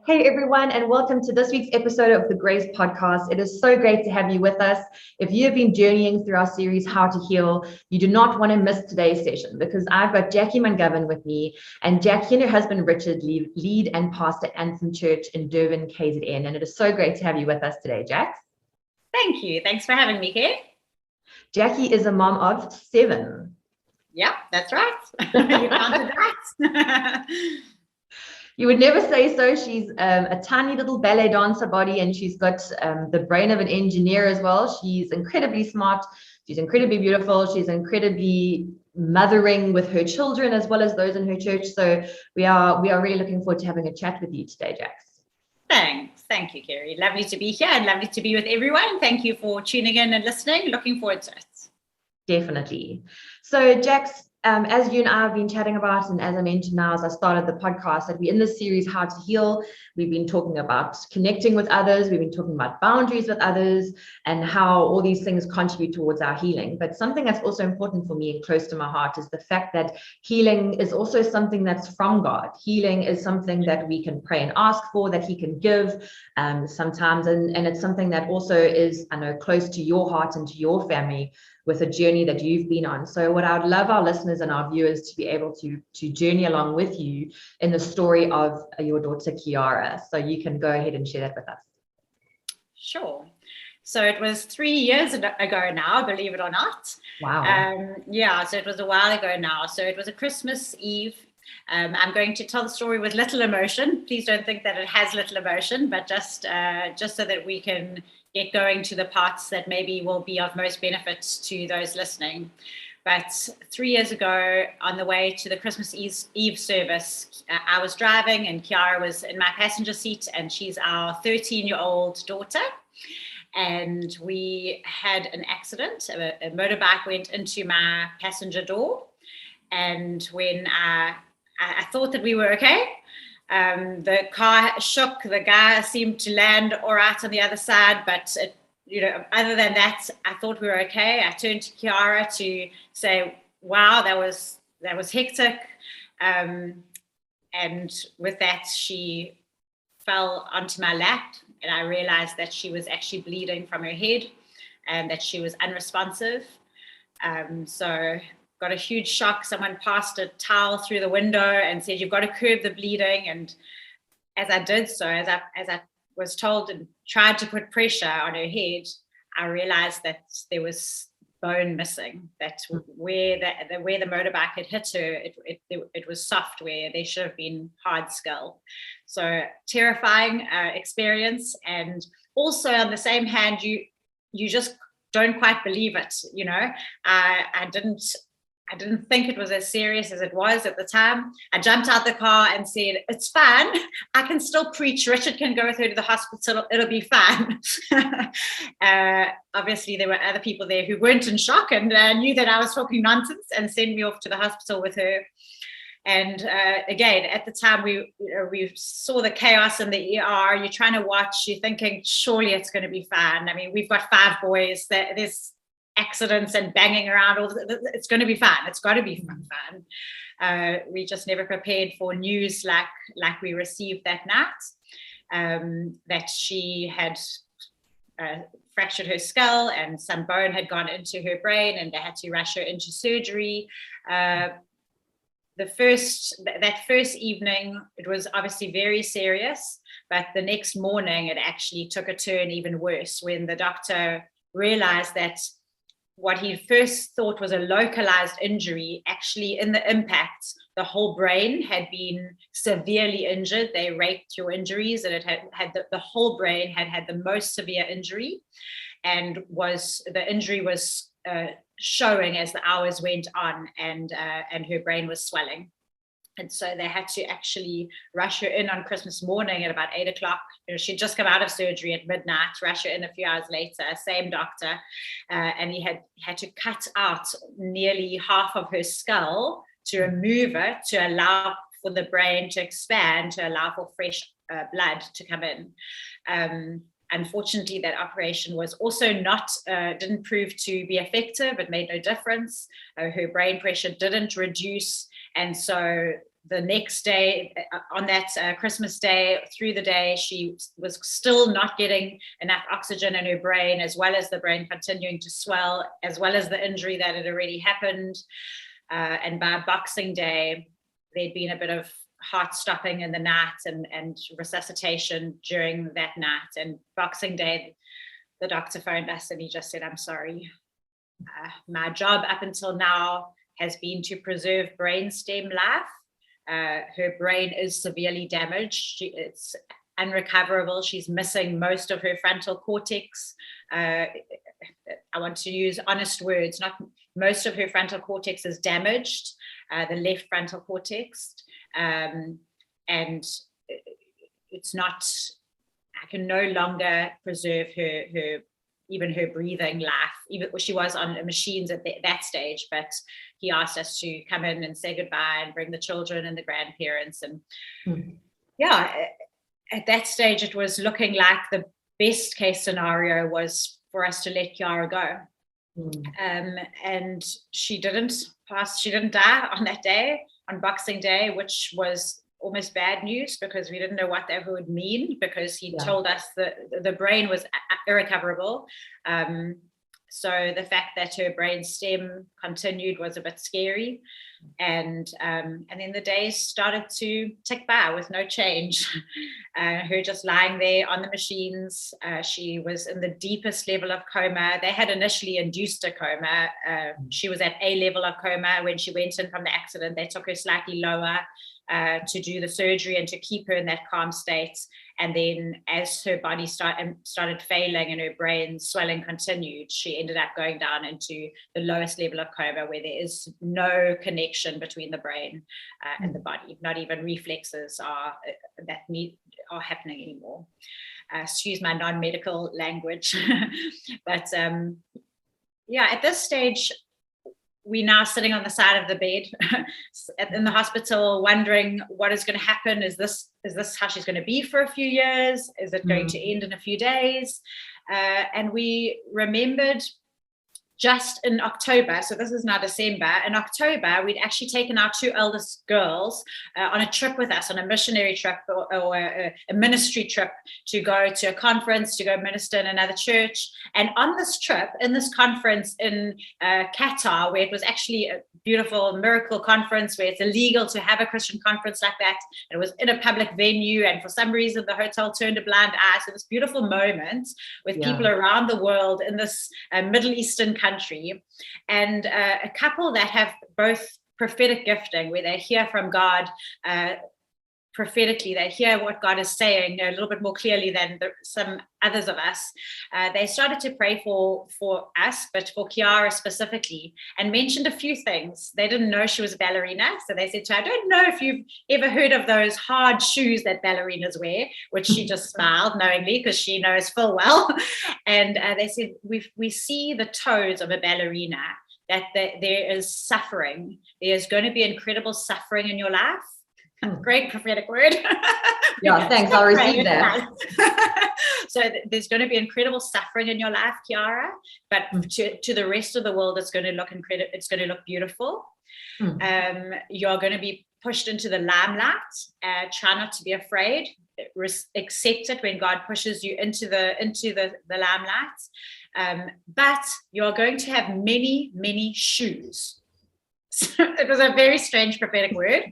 Hey everyone, and welcome to this week's episode of the Grace Podcast. It is so great to have you with us. If you have been journeying through our series, How to Heal, you do not want to miss today's session because I've got Jaci Mun-Gavin with me, and Jaci and her husband Richard lead and pastor Anthem Church in Durban, KZN. And it is so great to have you with us today, Jax. Thank you. Thanks for having me, Kerry. Jaci is a mom of 7. Yeah, that's right. You counted right. You would never say so. She's a tiny little ballet dancer body, and she's got the brain of an engineer as well. She's incredibly smart. She's incredibly beautiful. She's incredibly mothering with her children as well as those in her church. So we are really looking forward to having a chat with you today, Jax. Thanks. Thank you, Kerry. Lovely to be here and lovely to be with everyone. Thank you for tuning in and listening. Looking forward to it. Definitely. So, Jax, as you and I have been chatting about, and as I mentioned now, as I started the podcast, that we're in this series, How to Heal. We've been talking about connecting with others. We've been talking about boundaries with others and how all these things contribute towards our healing. But something that's also important for me and close to my heart is the fact that healing is also something that's from God. Healing is something that we can pray and ask for, that He can give sometimes. And it's something that also is, I know, close to your heart and to your family, with a journey that you've been on. So what I would love our listeners and our viewers to be able to journey along with you in the story of your daughter, Kiara. So you can go ahead and share that with us. Sure. So it was 3 years ago now, believe it or not. Wow. So it was a while ago now. So it was a Christmas Eve. I'm going to tell the story with little emotion. Please don't think that it has little emotion, but just so that we can get going to the parts that maybe will be of most benefit to those listening. But 3 years ago, on the way to the Christmas Eve service, I was driving and Kiara was in my passenger seat, and she's our 13-year-old daughter. And we had an accident. A motorbike went into my passenger door. And when I thought that we were okay, the car shook. The guy seemed to land all right on the other side, but other than that, I thought we were okay. I turned to Kiara to say, "Wow, that was hectic," and with that, she fell onto my lap, and I realized that she was actually bleeding from her head, and that she was unresponsive. So got a huge shock. Someone passed a towel through the window and said, "You've got to curb the bleeding." And as I did so, as I was told and tried to put pressure on her head, I realized that there was bone missing, that where the motorbike had hit her, it was soft where there should have been hard skull. So terrifying experience. And also on the same hand, you just don't quite believe it. I didn't think it was as serious as it was at the time. I jumped out the car and said, "It's fine. I can still preach. Richard can go with her to the hospital. It'll be fine." Obviously, there were other people there who weren't in shock and knew that I was talking nonsense and sent me off to the hospital with her. And again, at the time, we saw the chaos in the ER. You're trying to watch. You're thinking, surely it's going to be fine. I mean, we've got 5 boys. There's accidents and banging around, it's going to be fine. It's got to be fine. We just never prepared for news like we received that night, that she had fractured her skull and some bone had gone into her brain, and they had to rush her into surgery. That first evening, it was obviously very serious, but the next morning it actually took a turn even worse when the doctor realized that what he first thought was a localized injury, actually in the impact, the whole brain had been severely injured. They raped your injuries, and it had the whole brain had the most severe injury, and the injury was showing as the hours went on, and her brain was swelling. And so they had to actually rush her in on Christmas morning at about 8:00. She'd just come out of surgery at midnight, rush her in a few hours later, same doctor. And he had to cut out nearly half of her skull to remove it, to allow for the brain to expand, to allow for fresh blood to come in. Unfortunately, that operation was also didn't prove to be effective. It made no difference. Her brain pressure didn't reduce. And so the next day, on that Christmas day, through the day, she was still not getting enough oxygen in her brain, as well as the brain continuing to swell, as well as the injury that had already happened. And by Boxing Day, there'd been a bit of heart stopping in the night and resuscitation during that night. And Boxing Day, the doctor phoned us and he just said, "I'm sorry. My job up until now has been to preserve brainstem life. Her brain is severely damaged. It's unrecoverable. She's missing most of her frontal cortex. I want to use honest words, not most of her frontal cortex is damaged, the left frontal cortex. And it's not, I can no longer preserve her even her breathing life. Even she was on machines at that stage, but he asked us to come in and say goodbye and bring the children and the grandparents. And yeah, at that stage, it was looking like the best case scenario was for us to let Kiara go. And she didn't die on that day, on Boxing Day, which was almost bad news because we didn't know what that would mean, because he told us that the brain was irrecoverable. So the fact that her brain stem continued was a bit scary. And then the days started to tick by with no change. Her just lying there on the machines. She was in the deepest level of coma. They had initially induced a coma. She was at a level of coma when she went in from the accident. They took her slightly lower to do the surgery and to keep her in that calm state. And then as her body started failing and her brain swelling continued, she ended up going down into the lowest level of coma, where there is no connection between the brain and the body. Not even reflexes are happening anymore. Excuse my non-medical language. But at this stage, we're now sitting on the side of the bed in the hospital, wondering what is going to happen. Is this how she's going to be for a few years? Is it going to end in a few days? And we remembered just in October, so this is now December, in October, we'd actually taken our two eldest girls on a trip with us, on a missionary trip or a ministry trip, to go to a conference, to go minister in another church. And on this trip, in this conference in Qatar, where it was actually a beautiful miracle conference, where it's illegal to have a Christian conference like that, and it was in a public venue, and for some reason the hotel turned a blind eye. So this beautiful moment with people around the world in this Middle Eastern country, and a couple that have both prophetic gifting, where they hear from God prophetically, they hear what God is saying a little bit more clearly than some others of us. They started to pray for us, but for Kiara specifically, and mentioned a few things. They didn't know she was a ballerina, so they said to her, "I don't know if you've ever heard of those hard shoes that ballerinas wear," which she just smiled knowingly because she knows full well. And they said, we see the toes of a ballerina, that there is suffering. There's going to be incredible suffering in your life. Great prophetic word. Yeah, thanks. I'll receive that. So there's going to be incredible suffering in your life, Kiara, but to the rest of the world, it's going to look incredible. It's going to look beautiful. You're going to be pushed into the limelight. Try not to be afraid. Accept it when God pushes you into the limelight. But you're going to have many, many shoes. It was a very strange prophetic word.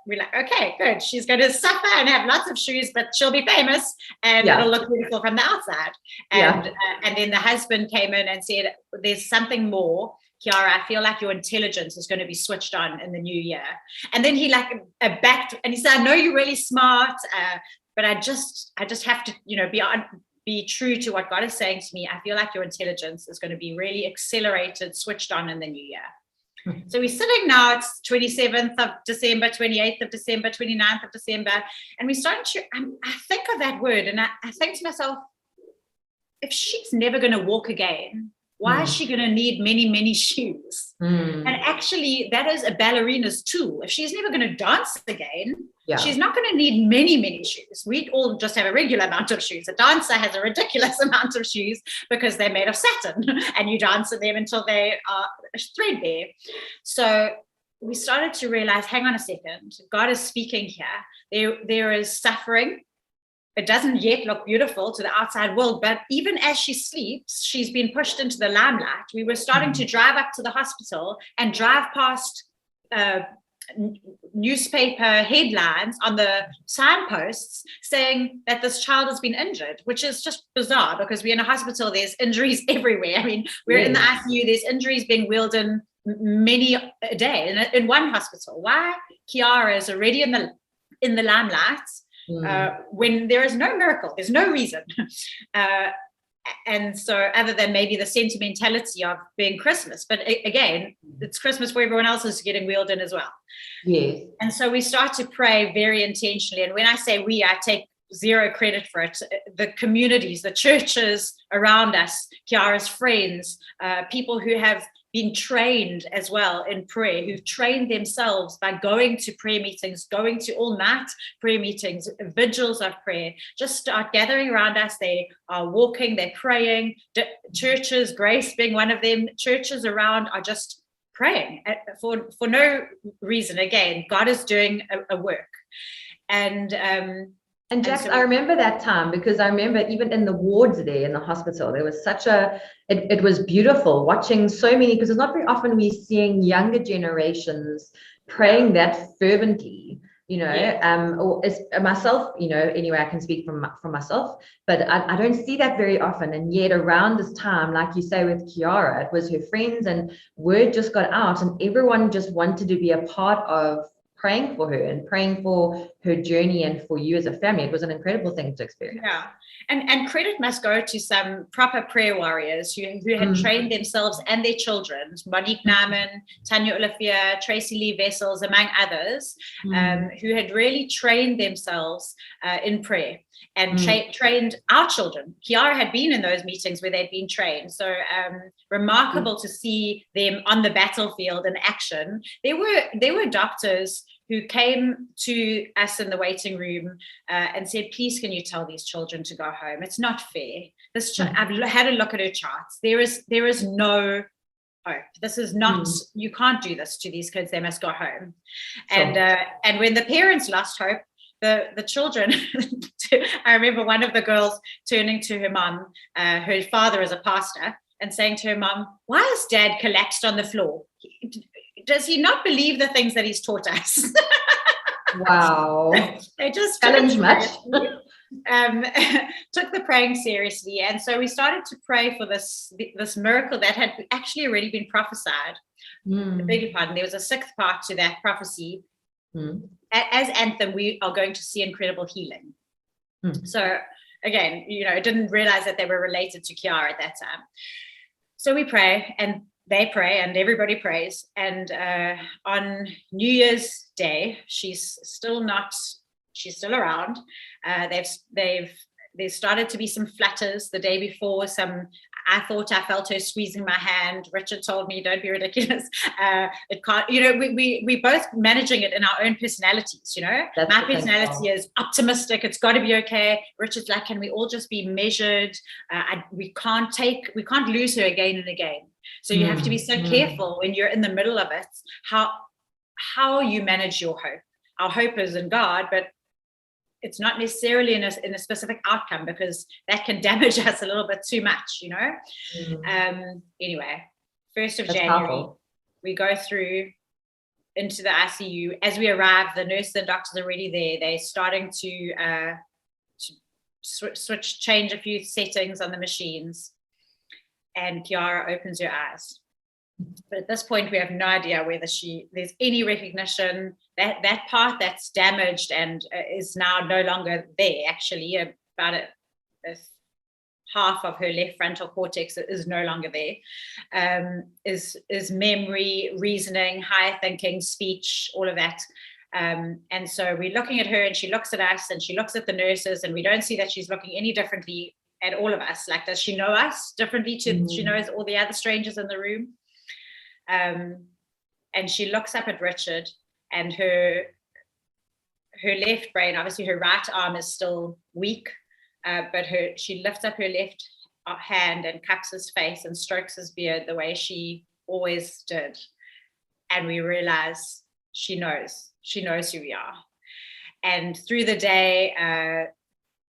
We're like, okay, good. She's going to suffer and have lots of shoes, but she'll be famous and it'll look beautiful from the outside. And then the husband came in and said, "There's something more, Kiara. I feel like your intelligence is going to be switched on in the new year." And then he backed and he said, "I know you're really smart, but I just have to, be true to what God is saying to me. I feel like your intelligence is going to be really accelerated, switched on in the new year." So we're sitting now, it's 27th of December, 28th of December, 29th of December, and we're starting to, I think of that word, and I think to myself, if she's never going to walk again, why is she going to need many, many shoes? And actually, that is a ballerina's tool. If she's never going to dance again, she's not going to need many, many shoes. We all just have a regular amount of shoes. A dancer has a ridiculous amount of shoes because they're made of satin, and you dance in them until they are threadbare. So we started to realize, hang on a second, God is speaking here. There is suffering. It doesn't yet look beautiful to the outside world, but even as she sleeps, she's been pushed into the limelight. We were starting to drive up to the hospital and drive past newspaper headlines on the signposts saying that this child has been injured, which is just bizarre because we're in a hospital, there's injuries everywhere. I mean, we're in the ICU, there's injuries being wheeled in many a day in one hospital. Why Kiara is already in the limelight when there is no miracle, there's no reason. And so other than maybe the sentimentality of being Christmas, but again, it's Christmas for everyone else is getting wheeled in as well. Yes. And so we start to pray very intentionally. And when I say we, I take zero credit for it. The communities, the churches around us, Kiara's friends, people who have been trained as well in prayer, who've trained themselves by going to prayer meetings, going to all-night prayer meetings, vigils of prayer, just start gathering around us. They are walking, they're praying. Churches, Grace being one of them, churches around are just praying for no reason. Again, God is doing a work. And Jax, so I remember that time because I remember even in the wards there in the hospital, there was it was beautiful watching so many, because it's not very often we're seeing younger generations praying that fervently, or as myself, anyway, I can speak from myself, but I don't see that very often. And yet around this time, like you say with Kiara, it was her friends and word just got out and everyone just wanted to be a part of praying for her and praying for her journey and for you as a family. It was an incredible thing to experience. Yeah. And credit must go to some proper prayer warriors who had trained themselves and their children, Monique Nyman, Tanya Olafia, Tracy Lee Vessels, among others, who had really trained themselves in prayer and trained our children. Kiara had been in those meetings where they'd been trained. So remarkable to see them on the battlefield in action. There were doctors who came to us in the waiting room and said, please, can you tell these children to go home? It's not fair. I've had a look at her charts. There is no hope. This is not, you can't do this to these kids. They must go home. Sure. And when the parents lost hope, the children, I remember one of the girls turning to her mom, her father is a pastor, and saying to her mom, why is dad collapsed on the floor? Does he not believe the things that he's taught us? Wow. They just challenge much. Took the praying seriously. And so we started to pray for this miracle that had actually already been prophesied. I beg your pardon. There was a sixth part to that prophecy. As Anthem, we are going to see incredible healing. So again, I didn't realize that they were related to Kiara at that time. So we pray and they pray and everybody prays. And on New Year's Day, she's still around. There started to be some flutters the day before. I thought I felt her squeezing my hand. Richard told me, don't be ridiculous. It can't, we both managing it in our own personalities, My personality is optimistic. It's got to be okay. Richard's like, can we all just be measured? We can't lose her again and again. So you have to be so careful when you're in the middle of it, how you manage your hope. Our hope is in God, but it's not necessarily in a specific outcome, because that can damage us a little bit too much, Anyway, 1st of January, powerful. We go through into the ICU. As we arrive, the nurses and doctors are already there. They're starting to change a few settings on the machines. And Kiara opens her eyes. But at this point, we have no idea whether there's any recognition that part that's damaged and is now no longer there. Actually, about a half of her left frontal cortex is no longer there. Is memory, reasoning, higher thinking, speech, all of that. And so we're looking at her, and she looks at us, and she looks at the nurses, and we don't see that she's looking any differently at all of us. Like, does she know us differently to she knows all the other strangers in the room? And she looks up at Richard, and her left brain, obviously her right arm is still weak, but she lifts up her left hand and cups his face and strokes his beard the way she always did. and we realize she knows who we are. And through the day,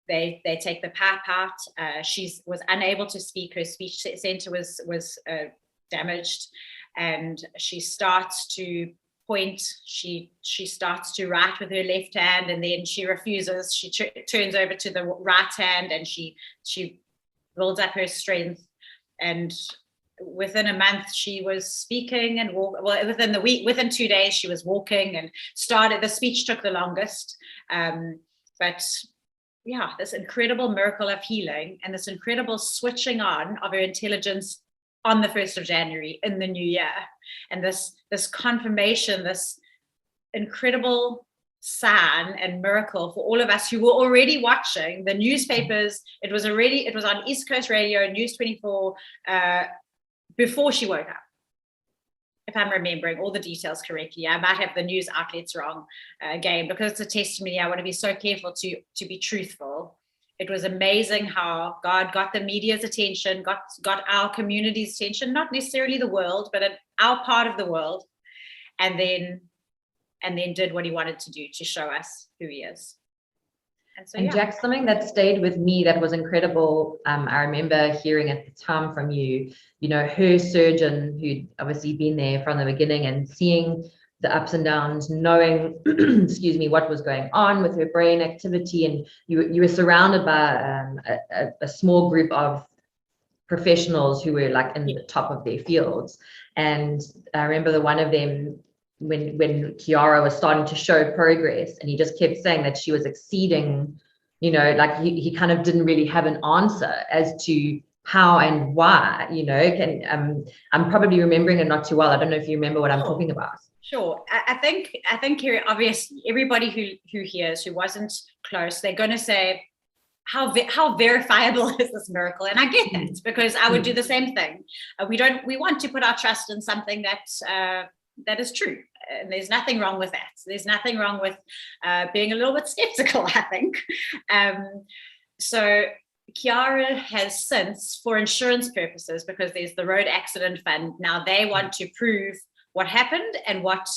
they take the pap out. She was unable to speak. Her speech center was damaged, and she starts to point. She starts to write with her left hand, and then she refuses. She turns over to the right hand, and she builds up her strength. And within a month, she was speaking and within 2 days, she was walking and started. The speech took the longest, but yeah, this incredible miracle of healing and this incredible switching on of her intelligence on the 1st of January in the new year. And this confirmation, this incredible sign and miracle for all of us who were already watching the newspapers. It was on East Coast Radio, News 24, before she woke up. If I'm remembering all the details correctly, I might have the news outlets wrong again, because it's a testimony. I want to be so careful to be truthful. It was amazing how God got the media's attention, got our community's attention, not necessarily the world, but our part of the world, and then did what he wanted to do to show us who he is. And Jack, something that stayed with me that was incredible, I remember hearing at the time from you, her surgeon who'd obviously been there from the beginning and seeing the ups and downs, knowing, excuse me, what was going on with her brain activity. And you were surrounded by a small group of professionals who were like in the top of their fields. And I remember the one of them, when Kiara was starting to show progress, and he just kept saying that she was exceeding, like he kind of didn't really have an answer as to how and why, I'm probably remembering it not too well. I don't know if you remember what I'm talking about. Sure. I think Kerry, obviously everybody who hears, who wasn't close, they're going to say, how verifiable is this miracle? And I get that, because I would do the same thing. We want to put our trust in something that is true. And there's nothing wrong with that. There's nothing wrong with being a little bit skeptical, I think. So Kiara has since, for insurance purposes, because there's the road accident fund, now they want to prove what happened and what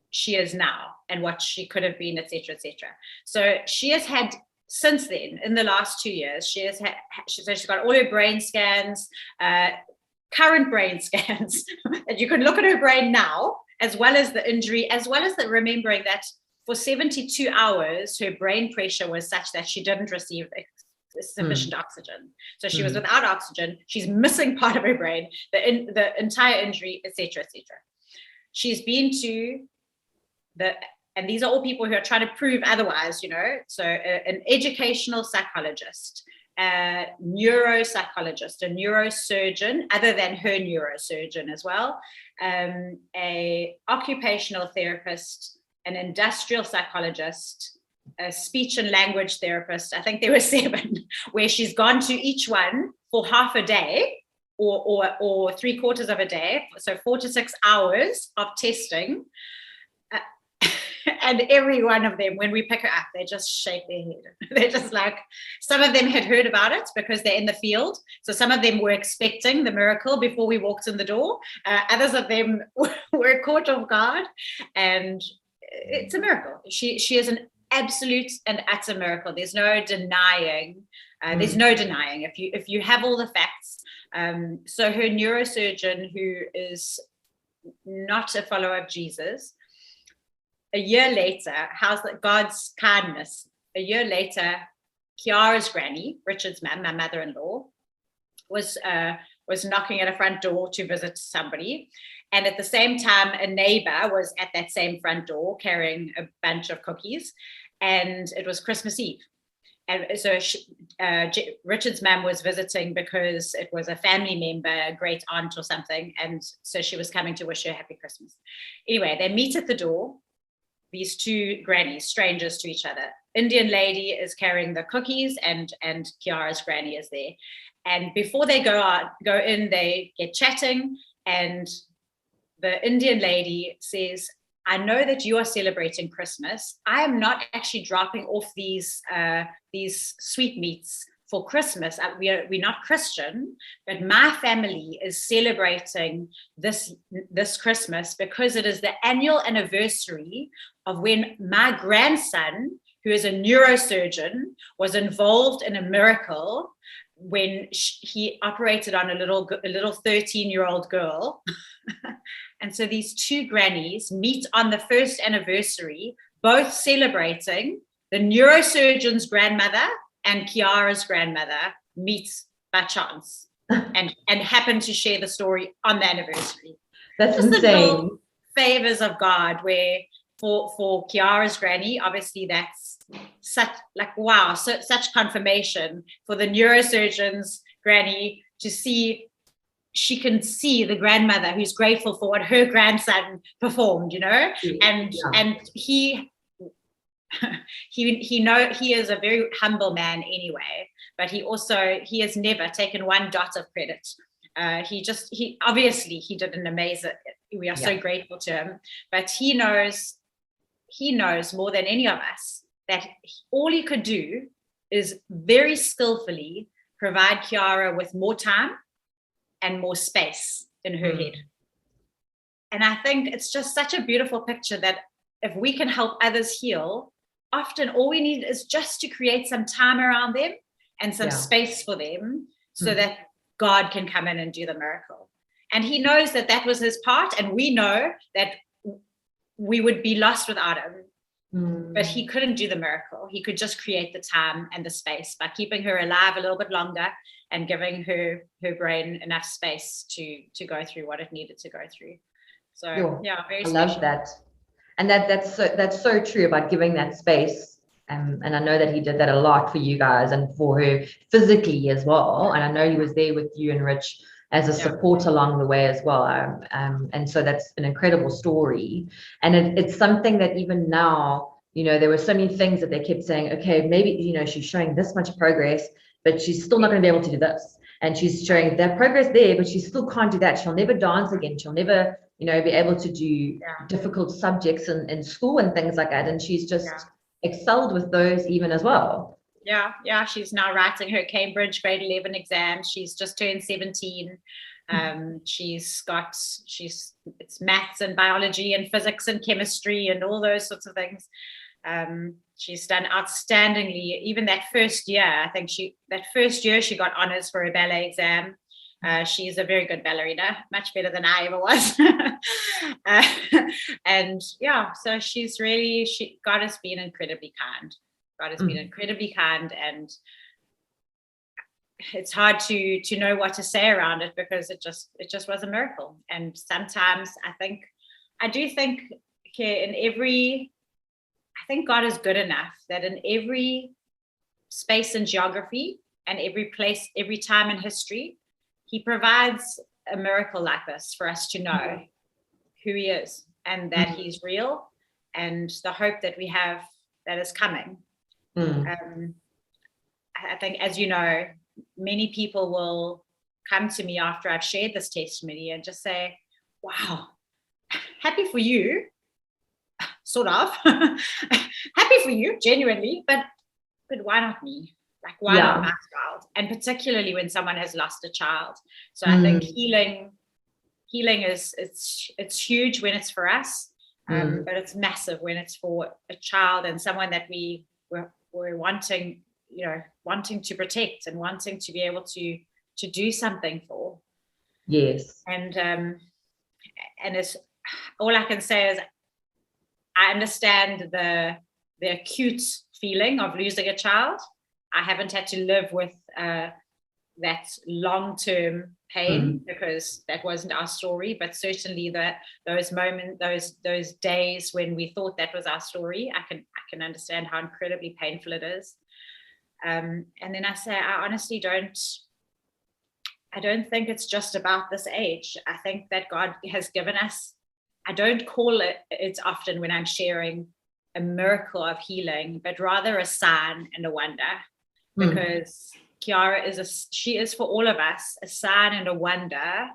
she is now and what she could have been, etc., etc. So she has had, since then, in the last 2 years, she's got all her brain scans, current brain scans, and you can look at her brain now, as well as the injury, as well as remembering that for 72 hours, her brain pressure was such that she didn't receive sufficient oxygen. So she was without oxygen. She's missing part of her brain, the entire injury, etc., etc. She's been to and these are all people who are trying to prove otherwise, so an educational psychologist, a neuropsychologist, a neurosurgeon, other than her neurosurgeon as well, a occupational therapist, an industrial psychologist, a speech and language therapist. I think there were 7, where she's gone to each one for half a day or 3/4 of a day, so 4 to 6 hours of testing. And every one of them, when we pick her up, they just shake their head. They're just like, some of them had heard about it because they're in the field. So some of them were expecting the miracle before we walked in the door. Others of them were caught off guard. And it's a miracle. She is an absolute and utter miracle. There's no denying. If you have all the facts. So her neurosurgeon, who is not a follower of Jesus, a year later, how's that? God's kindness. A year later, Kiara's granny, Richard's mum, my mother-in-law, was knocking at a front door to visit somebody. And at the same time, a neighbor was at that same front door carrying a bunch of cookies. And it was Christmas Eve. And so Richard's mum was visiting because it was a family member, a great aunt or something. And so she was coming to wish her happy Christmas. Anyway, they meet at the door. These 2 grannies, strangers to each other. Indian lady is carrying the cookies, and Kiara's granny is there. And before they go in, they get chatting, and the Indian lady says, I know that you are celebrating Christmas. I am not actually dropping off these sweetmeats for Christmas, we're not Christian, but my family is celebrating this Christmas because it is the annual anniversary of when my grandson, who is a neurosurgeon, was involved in a miracle when he operated on a little 13-year-old girl. And so these two grannies meet on the first anniversary, both celebrating. The neurosurgeon's grandmother and Kiara's grandmother meet by chance and happen to share the story on the anniversary. That's just insane. The little favors of God, where for Kiara's granny, obviously that's such confirmation. For the neurosurgeon's granny to see, she can see the grandmother who's grateful for what her grandson performed, and he is a very humble man anyway, but he has never taken one dot of credit. He obviously did an amazing, we are so grateful to him, but he knows more than any of us that all he could do is very skillfully provide Kiara with more time and more space in her head. And I think it's just such a beautiful picture that if we can help others heal, often all we need is just to create some time around them and some space for them so that God can come in and do the miracle. And he knows that was his part, and we know that we would be lost without him. But he couldn't do the miracle. He could just create the time and the space by keeping her alive a little bit longer and giving her brain enough space to go through what it needed to go through. So very special. I love that. And that's so true about giving that space. And I know that he did that a lot for you guys and for her physically as well. And I know he was there with you and Rich as a support along the way as well. And so that's an incredible story. And it's something that even now, there were so many things that they kept saying, okay, maybe, she's showing this much progress, but she's still not going to be able to do this. And she's showing that progress there, but she still can't do that. She'll never dance again. She'll never, be able to do difficult subjects in school and things like that. And she's just excelled with those even as well. Yeah. She's now writing her Cambridge grade 11 exams. She's just turned 17. It's maths and biology and physics and chemistry and all those sorts of things. She's done outstandingly. Even that first year, I think she got honors for a ballet exam. She's a very good ballerina, much better than I ever was. So she's really, God has been incredibly kind. God has been incredibly kind, and it's hard to know what to say around it because it just was a miracle. And sometimes I do think I think God is good enough that in every space and geography and every place, every time in history, he provides a miracle like this for us to know who he is and that he's real, and the hope that we have that is coming. I think, as you know, many people will come to me after I've shared this testimony and just say, wow, happy for you, sort of. Happy for you, genuinely, but why not me? Like, why not my child? And particularly when someone has lost a child. So I think healing is it's huge when it's for us, but it's massive when it's for a child and someone that we're wanting to protect and wanting to be able to do something for. Yes. And it's all I can say is I understand the acute feeling of losing a child. I haven't had to live with that long-term pain because that wasn't our story, but certainly those moments, those days when we thought that was our story, I can understand how incredibly painful it is. And then I say, I honestly don't think it's just about this age. I think that God has given us, I don't call it often when I'm sharing a miracle of healing, but rather a sign and a wonder, because Kiara she is for all of us a sign and a wonder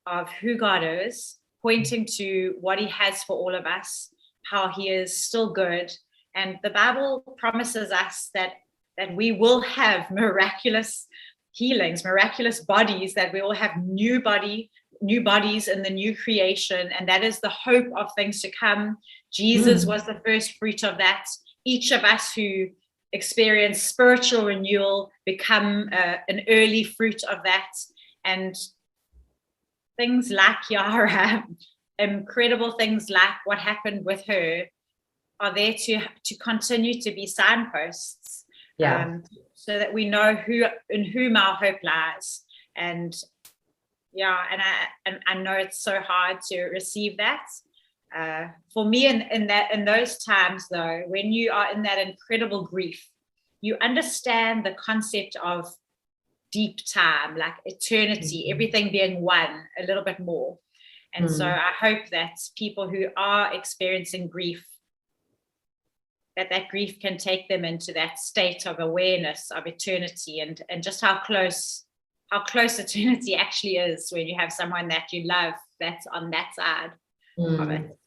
of who God is, pointing to what he has for all of us, how he is still good. And the Bible promises us that that we will have miraculous healings, miraculous bodies, that we will have new bodies in the new creation. And that is the hope of things to come. Jesus was the first fruit of that. Each of us who experience spiritual renewal become an early fruit of that. And things like Yara, incredible things like what happened with her, are there to continue to be signposts, so that we know in whom our hope lies. And I know it's so hard to receive that. For me, in those times, though, when you are in that incredible grief, you understand the concept of deep time, like eternity, everything being one a little bit more. And so I hope that people who are experiencing grief, that grief can take them into that state of awareness of eternity, and just how close eternity actually is when you have someone that you love that's on that side of it.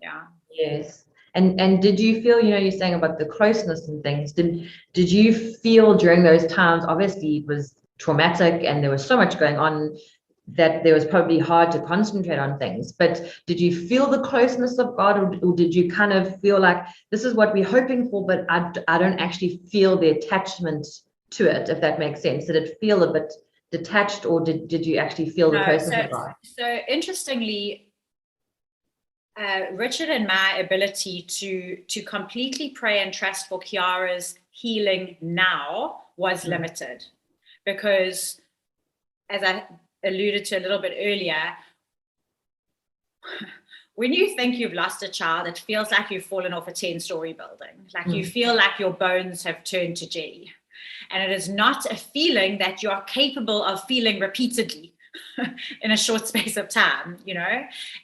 Yeah. Yes. And did you feel, you're saying about the closeness and things, did you feel during those times, obviously it was traumatic and there was so much going on that there was probably hard to concentrate on things, but did you feel the closeness of God, or did you kind of feel like this is what we're hoping for, but I don't actually feel the attachment to it, if that makes sense? Did it feel a bit detached, or did you actually feel the closeness of God? So interestingly, Richard and my ability to completely pray and trust for Kiara's healing now was limited, because, as I alluded to a little bit earlier, when you think you've lost a child, it feels like you've fallen off a 10-story building. Like you feel like your bones have turned to jelly. And it is not a feeling that you are capable of feeling repeatedly in a short space of time,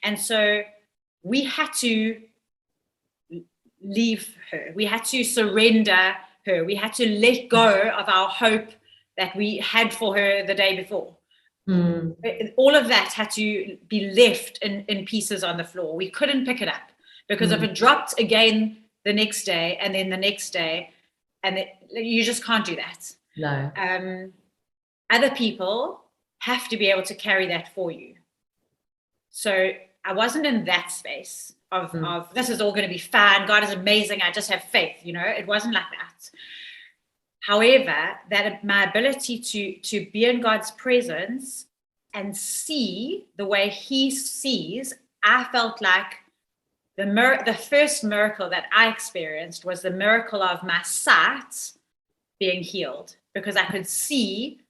And so we had to leave her. We had to surrender her. We had to let go of our hope that we had for her the day before. All of that had to be left in pieces on the floor. We couldn't pick it up, because if it dropped again the next day and then the next day, and you just can't do that. No. Other people have to be able to carry that for you. So I wasn't in that space of this is all going to be fine. God is amazing. I just have faith. It wasn't like that. However, that my ability to be in God's presence and see the way He sees, I felt like the first miracle that I experienced was the miracle of my sight being healed, because I could see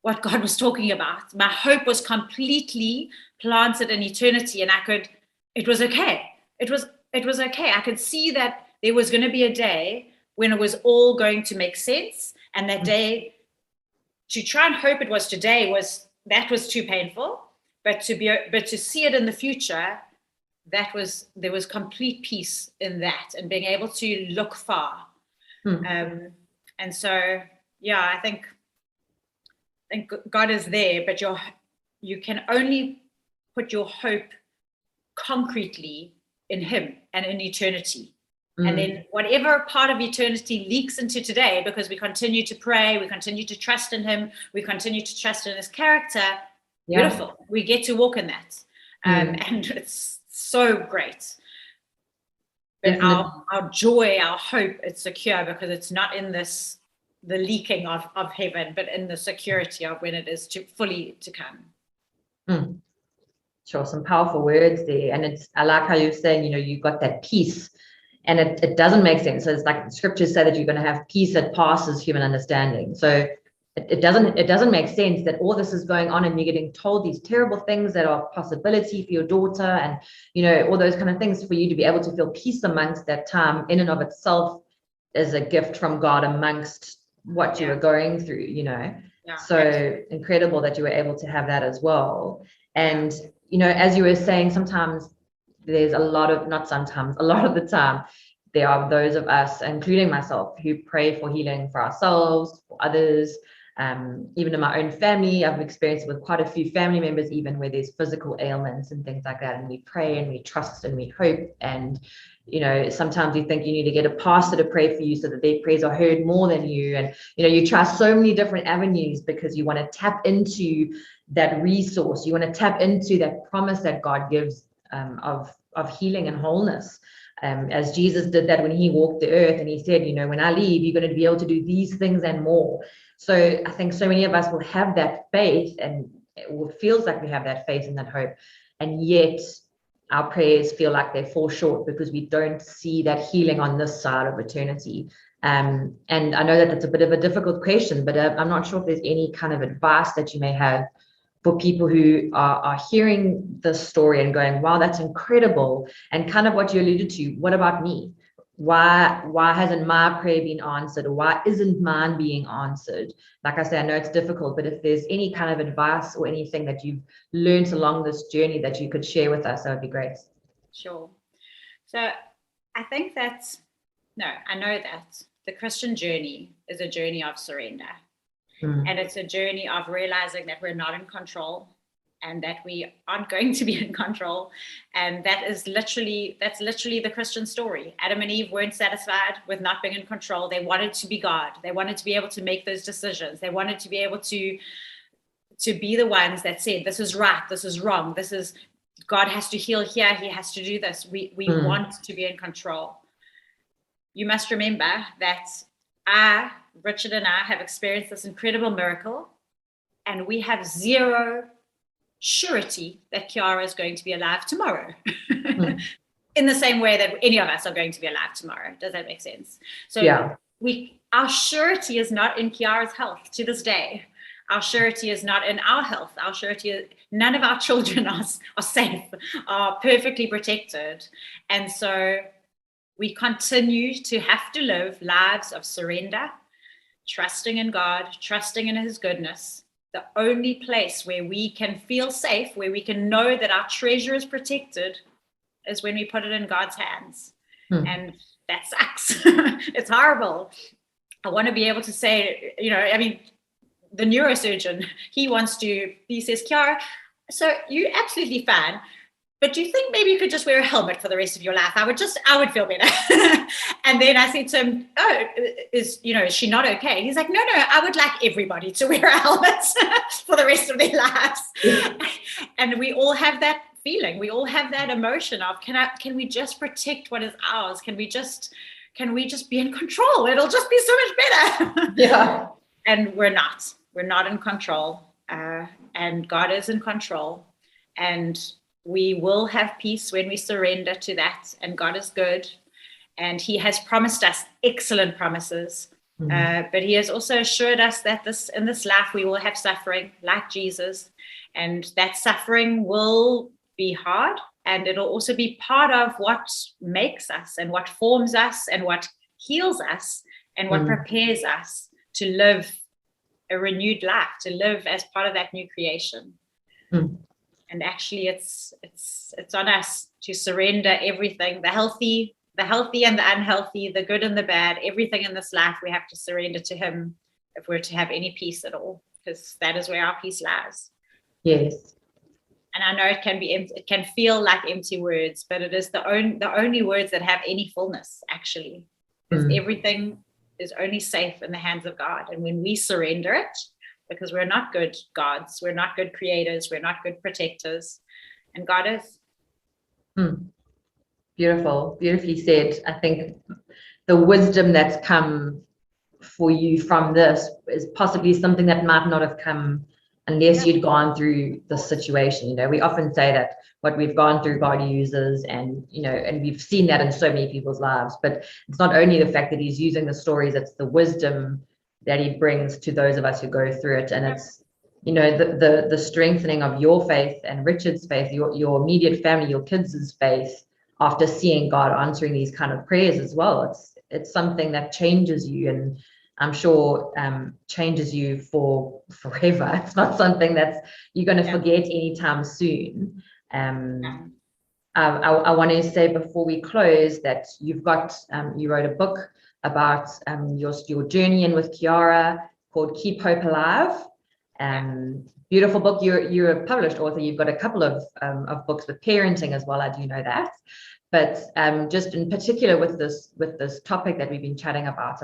what God was talking about. My hope was completely planted in eternity, and it was okay. It was okay. I could see that there was going to be a day when it was all going to make sense, and that day, to try and hope it was today, was too painful, but to see it in the future, there was complete peace in that, and being able to look far. And so I think God is there, but you can only put your hope concretely in Him and in eternity. And then whatever part of eternity leaks into today, because we continue to pray, we continue to trust in Him, we continue to trust in His character, beautiful. We get to walk in that. And it's so great. But our joy, our hope, it's secure, because it's not in the leaking of heaven, but in the security of when it is fully to come. Sure, some powerful words there. And I like how you're saying, you got that peace. And it doesn't make sense. So it's like the scriptures say that you're going to have peace that passes human understanding. So it doesn't make sense that all this is going on and you're getting told these terrible things that are a possibility for your daughter, and all those kind of things. For you to be able to feel peace amongst that time, in and of itself, is a gift from God amongst what you were going through. So absolutely. Incredible that you were able to have that as well. And as you were saying, sometimes there's a lot of the time, there are those of us, including myself, who pray for healing for ourselves, for others, Even in my own family, I've experienced it with quite a few family members, even where there's physical ailments and things like that. And we pray and we trust and we hope. And, sometimes you think you need to get a pastor to pray for you so that their prayers are heard more than you. And, you try so many different avenues because you want to tap into that resource. You want to tap into that promise that God gives of healing and wholeness. As Jesus did that when he walked the earth, and he said, when I leave, you're going to be able to do these things and more. So I think so many of us will have that faith, and it feels like we have that faith and that hope, and yet our prayers feel like they fall short because we don't see that healing on this side of eternity. And I know that that's a bit of a difficult question, but I'm not sure if there's any kind of advice that you may have for people who are hearing this story and going, wow, that's incredible. And kind of what you alluded to, what about me? Why hasn't my prayer been answered? Or why isn't mine being answered? Like I say, I know it's difficult, but if there's any kind of advice or anything that you've learned along this journey that you could share with us, that would be great. Sure. So I think I know that the Christian journey is a journey of surrender. And it's a journey of realizing that we're not in control and that we aren't going to be in control. And that's literally the Christian story. Adam and Eve weren't satisfied with not being in control. They wanted to be God. They wanted to be able to make those decisions. They wanted to be able to be the ones that said, this is right, this is wrong, God has to heal here, he has to do this. We want to be in control. You must remember that Richard and I have experienced this incredible miracle, and we have zero surety that Kiara is going to be alive tomorrow. In the same way that any of us are going to be alive tomorrow. Does that make sense? So yeah. Our surety is not in Kiara's health to this day. Our surety is not in our health. Our surety is none of our children are safe, are perfectly protected. And so we continue to have to live lives of surrender, trusting in God, trusting in his goodness. The only place where we can feel safe, where we can know that our treasure is protected, is when we put it in God's hands. And that sucks. It's horrible. I want to be able to say, the neurosurgeon, he says, Kiara, so you're absolutely fine, but do you think maybe you could just wear a helmet for the rest of your life? I would feel better. And then I said to him, is she not okay? He's like, no, I would like everybody to wear a helmet for the rest of their lives. And we all have that feeling. We all have that emotion of, can we just protect what is ours? Can we just be in control? It'll just be so much better. Yeah. And we're not in control. And God is in control. And we will have peace when we surrender to that. And God is good. And he has promised us excellent promises. But he has also assured us that in this life we will have suffering like Jesus. And that suffering will be hard. And it'll also be part of what makes us and what forms us and what heals us and what prepares us to live a renewed life, to live as part of that new creation. And actually it's on us to surrender everything, the healthy and the unhealthy, the good and the bad, everything in this life we have to surrender to him if we're to have any peace at all, because that is where our peace lies. Yes. And I know it can be empty, it can feel like empty words, but it is the only words that have any fullness, actually. Because everything is only safe in the hands of God. And when we surrender it, because we're not good gods, we're not good creators, we're not good protectors, and God is. Beautiful, beautifully said. I think the wisdom that's come for you from this is possibly something that might not have come unless you'd gone through the situation. We often say that what we've gone through, God uses, and and we've seen that in so many people's lives. But it's not only the fact that he's using the stories, it's the wisdom that he brings to those of us who go through it. And it's the strengthening of your faith and Richard's faith, your immediate family, your kids' faith, after seeing God answering these kind of prayers as well. It's something that changes you, and I'm sure changes you for forever. It's not something that's you're going to forget anytime soon. I want to say before we close that you wrote a book about your journey in with Kiara called Keep Hope Alive. Beautiful book. You're a published author. You've got a couple of books with parenting as well. I do know that. But just in particular with this topic that we've been chatting about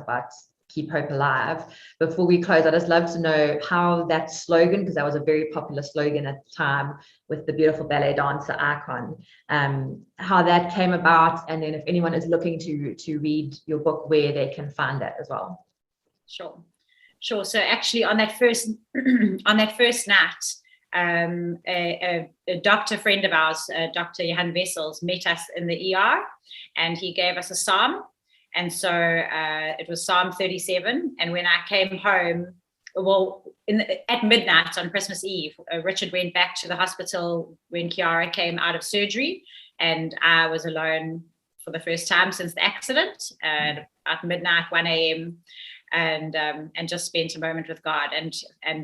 Keep Hope Alive, before we close, I'd just love to know how that slogan, because that was a very popular slogan at the time with the beautiful ballet dancer icon, how that came about, and then if anyone is looking to read your book, where they can find that as well. Sure. So actually, on that first night, a doctor friend of ours, Dr. Johan Wessels, met us in the ER, and he gave us a psalm. And so it was Psalm 37. And when I came home, at midnight on Christmas Eve, Richard went back to the hospital when Kiara came out of surgery, and I was alone for the first time since the accident at midnight, 1 a.m. And just spent a moment with God, and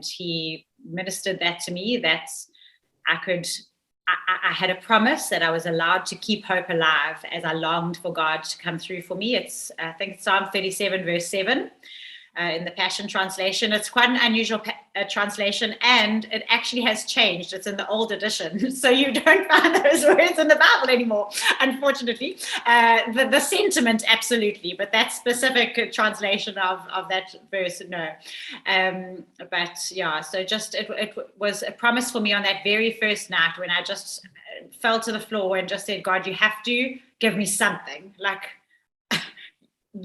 he ministered that to me, that I had a promise that I was allowed to keep hope alive as I longed for God to come through for me. I think it's Psalm 37 verse 7 in the Passion Translation. It's quite an unusual translation, and it actually has changed. It's in the old edition, so you don't find those words in the Bible anymore, unfortunately. The sentiment, absolutely, but that specific translation of that verse, no. But yeah, so just it was a promise for me on that very first night when I just fell to the floor and just said, God, you have to give me something, like,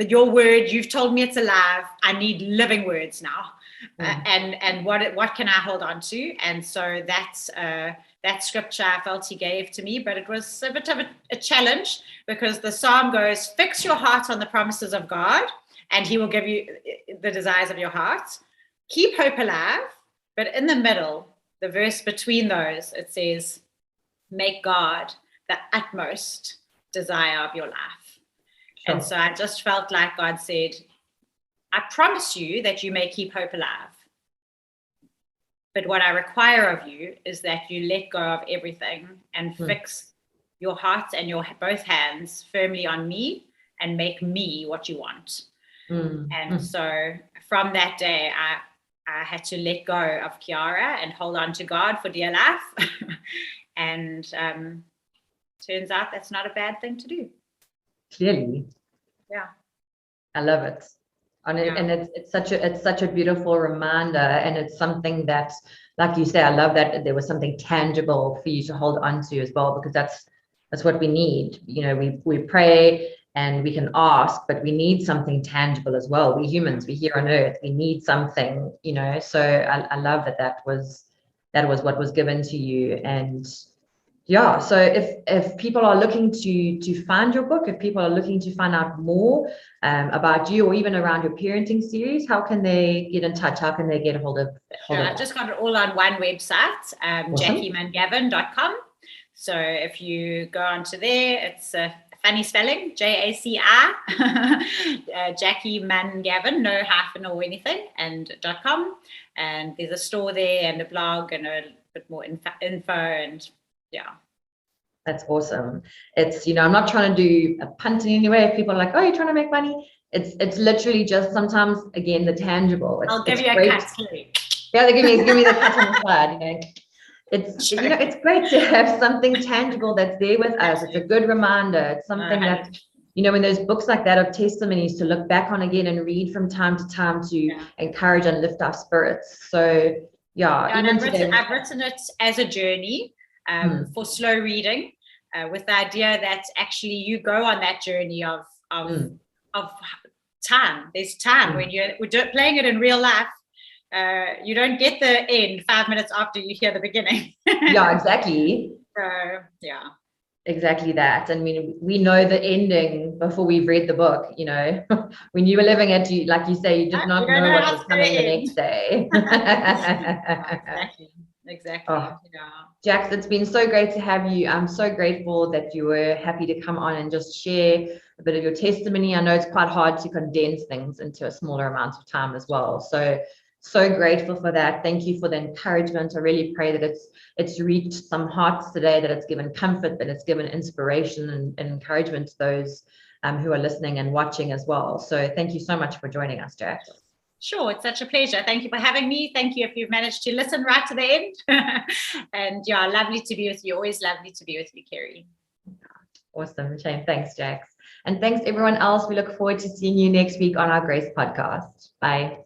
your word, you've told me it's alive. I need living words now. And what can I hold on to? And so that's that scripture I felt he gave to me, but it was a bit of a challenge, because the psalm goes, fix your heart on the promises of God, and he will give you the desires of your heart. Keep hope alive. But in the middle, the verse between those, it says, make God the utmost desire of your life. Sure. And so I just felt like God said, I promise you that you may keep hope alive. But what I require of you is that you let go of everything and fix your heart and your both hands firmly on me and make me what you want. And so from that day, I had to let go of Kiara and hold on to God for dear life. And turns out that's not a bad thing to do. Clearly. Yeah. I love it. And it's such a beautiful reminder, and it's something that, like you say, I love that there was something tangible for you to hold on to as well, because that's what we need. You know, we pray and we can ask, but we need something tangible as well. We humans, we're here on earth, we need something, you know. So I love that was what was given to you. And yeah, so if people are looking to find your book, if people are looking to find out more about you, or even around your parenting series, how can they get in touch? How can they get a hold of I've just got it all on one website, Awesome. JaciMun-Gavin.com. So if you go onto there, it's a funny spelling, Jaci, Jaci Mun-Gavin, no hyphen or anything, and .com. And there's a store there and a blog and a bit more info, and yeah. That's awesome. It's, you know, I'm not trying to do a punt in any way. If people are like, oh, you're trying to make money, it's literally just sometimes, again, the tangible. I'll give you a cut. Yeah, they give me the cut on the side, you know. It's you know, it's great to have something tangible that's there with us. It's a good reminder. It's something that, you know, when there's books like that of testimonies to look back on again and read from time to time to encourage and lift our spirits. So yeah, even I've written it as a journey. For slow reading, with the idea that actually you go on that journey of time. There's time when we're playing it in real life. You don't get the end 5 minutes after you hear the beginning. Yeah, exactly. So yeah, exactly that. I mean, we know the ending before we've read the book. You know, when you were living it, you, like you say, you did not know what was coming the next day. Exactly. Oh, Jax, it's been so great to have you. I'm so grateful that you were happy to come on and just share a bit of your testimony. I know it's quite hard to condense things into a smaller amount of time as well. So grateful for that. Thank you for the encouragement. I really pray that it's reached some hearts today, that it's given comfort, that it's given inspiration and encouragement to those who are listening and watching as well. So thank you so much for joining us, Jax. Sure, it's such a pleasure. Thank you for having me. Thank you if you've managed to listen right to the end. And yeah, lovely to be with you. Always lovely to be with you, Kerry. Awesome, Shane. Thanks, Jax. And thanks everyone else. We look forward to seeing you next week on our Grace podcast. Bye.